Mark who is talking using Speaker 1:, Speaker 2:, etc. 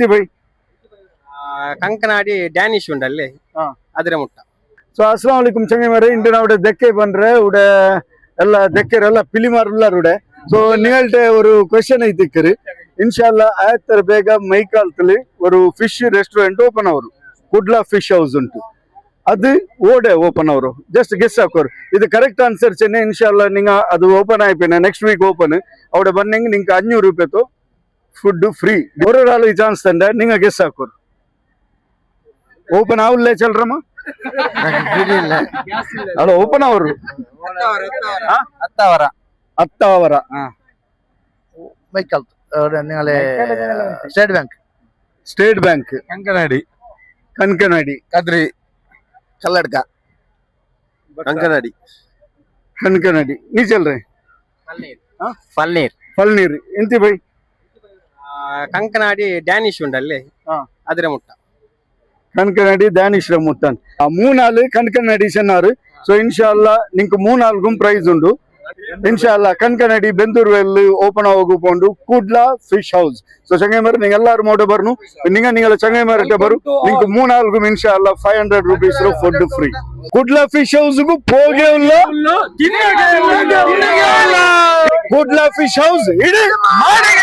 Speaker 1: By
Speaker 2: Kankanadi Danish ಉಂಡಲ್ಲಿ ಅದ್ರ ಮುಟ್ಟ.
Speaker 1: So Assam ವಲೈಕುಂ ಚಂಗಮಾರೆ into ನಾವು தெக்கே பண்ற உட எல்லா தெக்கரெಲ್ಲ பிலிமார் உள்ளார் உட சோ நீங்கள்ட்ட ஒரு क्वेश्चन ஐத்திக்குது இன்ஷாஅல்லாஹ் ಆಯತ್ತರ ಬೇಗ ಮೈಕಾಲ್ತಲ್ಲಿ ஒரு ಫಿಶ್ ರೆಸ್ಟೋರೆಂಟ್ ಓಪನ್ ಅವರು ಕುಡ್ಲಾ ಫಿಶ್ ಹೌಸ್ ಉಂಟು ಅದು ಓಡೆ ಓಪನ್ ಅವರು ಜಸ್ಟ್ ಗೆಸ್ ಹಾಕೋರು ಇದು ಕರೆಕ್ಟ್ ಆನ್ಸರ್ ಚೆನ್ನೆ ಇನ್ಶಾಲ್ಲಾ ನಿಂಗ ಅದು ಓಪನ್ ಆಯ್ಪೇನೆ ನೆಕ್ಸ್ಟ್ ವೀಕ್ ಓಪನ್ ಅವಡೆ ಬನ್ನೆಂಗ್ ನಿಂಗೆ 500 ರೂಪಾಯಿ ತೋ ಫುಡ್ ಫ್ರೀ ஒரு ಚಾನ್ಸ್ ತಂದೆ ನಿಂಗ ಗೆಸ್ ಹಾಕೋರು ಓಪನ್ ಆವಲ್ಲೇ ಚಲ್ರಮ್ಮ ಅಲ್ಲ ಓಪನ್ ಅವರು ಹತ್ತವರ
Speaker 3: മൈക്കൽ നിങ്ങളെ
Speaker 1: ಸ್ಟೇಟ್ ಬ್ಯಾಂಕ್ ಕಂಕನಾಡಿ
Speaker 3: ಕದ್ರಿ ಕಲ್ಲಡ್ಕ
Speaker 1: ಕಂಕನಾಡಿ ನೀ ಚಲ್ರೆ ಫಲ್ನೀರ್ ಎಂತಿ ಬೈ
Speaker 2: ಕಂಕನಾಡಿ ಡ್ಯಾನಿಶ್ ಉಂಡಲ್ಲಿ ಅದ್ರ ಮುಟ್ಟ.
Speaker 1: கண்கனடி தானிஷ்ர முத்தான் 3 நாள் கண்கனடி சொன்னாரு. ஸோ இன்ஷால்லா நீங்க 3 நாளுக்கும் பிரைஸ் உண்டு. இன்ஷால்லா கண்கனடி ಬೆಂದೂರ್ವೆಲ್ ಓಪನ್ ಆಗೋಕೊಂಡು ಕುಡ್ಲಾ ಫಿಶ್ ಹೌಸ್. ಸೊ ಚಂಗೈಮರ್ ನೀವು ಎಲ್ಲರೂ ಮೋಡ ಬರ್ನು ನೀங்கள ಚಂಗೈಮರ್ಗೆ ಬರು ನಿಂಗೆ 3 ನಾளுக்கும் ಇನ್ಶಾಲ್ಲಾ 500 rupees food free. Kudla Fish ಹೌಸ್ಗೂ ಹೋಗೇ ಇಲ್ಲ ಕುಡ್ಲಾ ಫಿಶ್ ಹೌಸ್ ಇಡಿ ಮಾಡಿ